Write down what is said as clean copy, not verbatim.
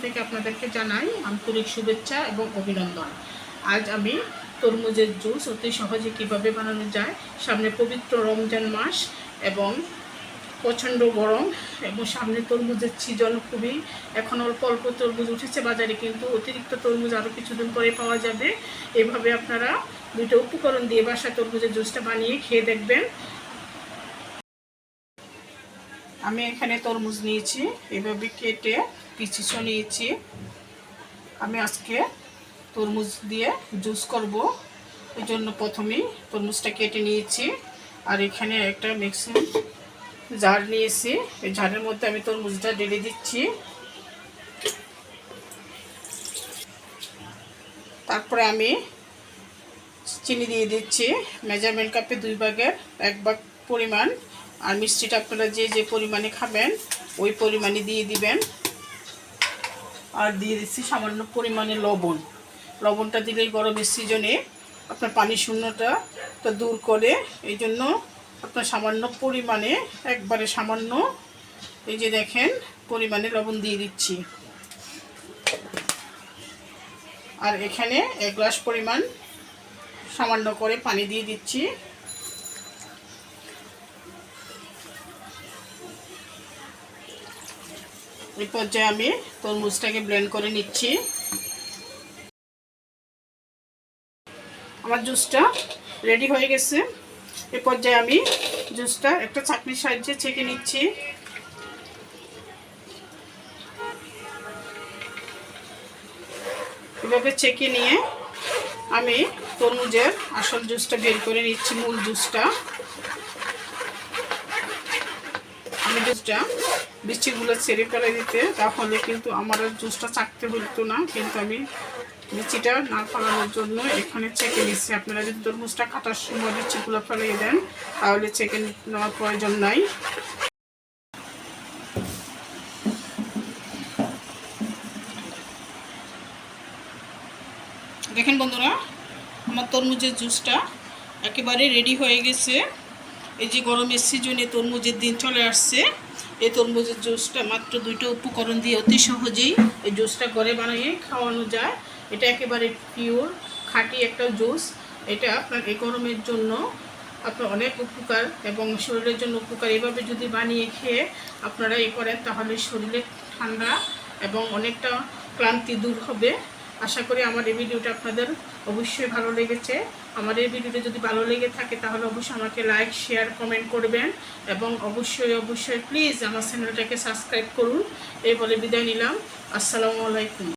থেকে আপনাদেরকে জানাই আন্তরিক শুভেচ্ছা এবং অভিনন্দন। আজ আমি তরমুজের জুস অতি সহজে কিভাবে বানানো যায়, সামনে পবিত্র রমজান মাস এবং প্রচণ্ড গরম এবং সামনে তরমুজের সিজন খুবই, এখন অল্প অল্প তরমুজ উঠেছে বাজারে, কিন্তু অতিরিক্ত তরমুজ আরও কিছুদিন পরে পাওয়া যাবে। এভাবে আপনারা দুটো উপকরণ দিয়ে বাসায় তরমুজের জুসটা বানিয়ে খেয়ে দেখবেন। আমি এখানে তরমুজ নিয়েছি, এভাবে কেটে পিস নিয়েছি। আমি আজকে তরমুজ দিয়ে জুস করব, এই জন্য প্রথমেই তরমুজটা কেটে নিয়েছি। আর এখানে একটা মিক্সিং জার নিয়েছি, এই জারের মধ্যে আমি তরমুজটা ঢেলে দিচ্ছি। তারপরে আমি চিনি দিয়ে দিচ্ছি, মেজারমেন্ট কাপে 2 ভাগের 1 ভাগ পরিমাণ। আর মিষ্টিটা আপনারা যে যে পরিমাণে খাবেন ওই পরিমাণে দিয়ে দিবেন। আর দিয়ে দিচ্ছি সামান্য পরিমাণে লবণ। লবণটা দিলে গরমের সিজনে আপনার পানি শূন্যতা দূর করে, এই জন্য আপনার সামান্য পরিমাণে, একবারে সামান্য, এই যে দেখেন পরিমাণে লবণ দিয়ে দিচ্ছি। আর এখানে 1 গ্লাস পরিমাণ সামান্য করে পানি দিয়ে দিচ্ছি। এই পর্যায়ে আমি তরমুজটাকে ব্লেন্ড করে নিচ্ছি। আমার জুসটা রেডি হয়ে গেছে। এই পর্যায়ে আমি জুসটা একটা চাটনির সাহায্যে ছেঁকে নিচ্ছি। এভাবে ছেঁকে নিয়ে আমি তরমুজের আসল জুসটা বের করে নিচ্ছি, মূল জুসটা। আমি জুসটা বিচিগুলো ছেড়ে ফেলে দিতে, তাহলে কিন্তু আমার আর জুসটা চাকতে হতো না, কিন্তু আমি বিচিটা না ফেলানোর জন্য এখানে ছেঁকে নিচ্ছি। আপনারা যদি তরমুজটা কাটার সময় বিচিগুলো ফেলিয়ে দেন তাহলে ছেঁকে নেওয়ার প্রয়োজন নাই। দেখেন বন্ধুরা, আমার তরমুজের জুসটা একেবারে রেডি হয়ে গেছে। এই যে গরমের সিজনে তরমুজের দিন চলে আসছে, এই তরমুজের জুসটা মাত্র 2টা উপকরণ দিয়ে অতি সহজেই এই জুসটা ঘরে বানিয়ে খাওয়ানো যায়। এটা একেবারে পিওর খাঁটি একটা জুস। এটা আপনার এই গরমের জন্য আপনার অনেক উপকার এবং শরীরের জন্য উপকার। এভাবে যদি বানিয়ে খেয়ে আপনারা করেন তাহলে শরীরে ঠান্ডা এবং অনেকটা ক্লান্তি দূর হবে। আশা করি আমার এই ভিডিওটা আপনাদের অবশ্যই ভালো লেগেছে। আমার এই ভিডিওটা যদি ভালো লেগে থাকে তাহলে অবশ্যই আমাকে লাইক, শেয়ার, কমেন্ট করবেন এবং অবশ্যই প্লিজ আমার চ্যানেলটাকে সাবস্ক্রাইব করুন। এই বলে বিদায় নিলাম। আসসালামু আলাইকুম।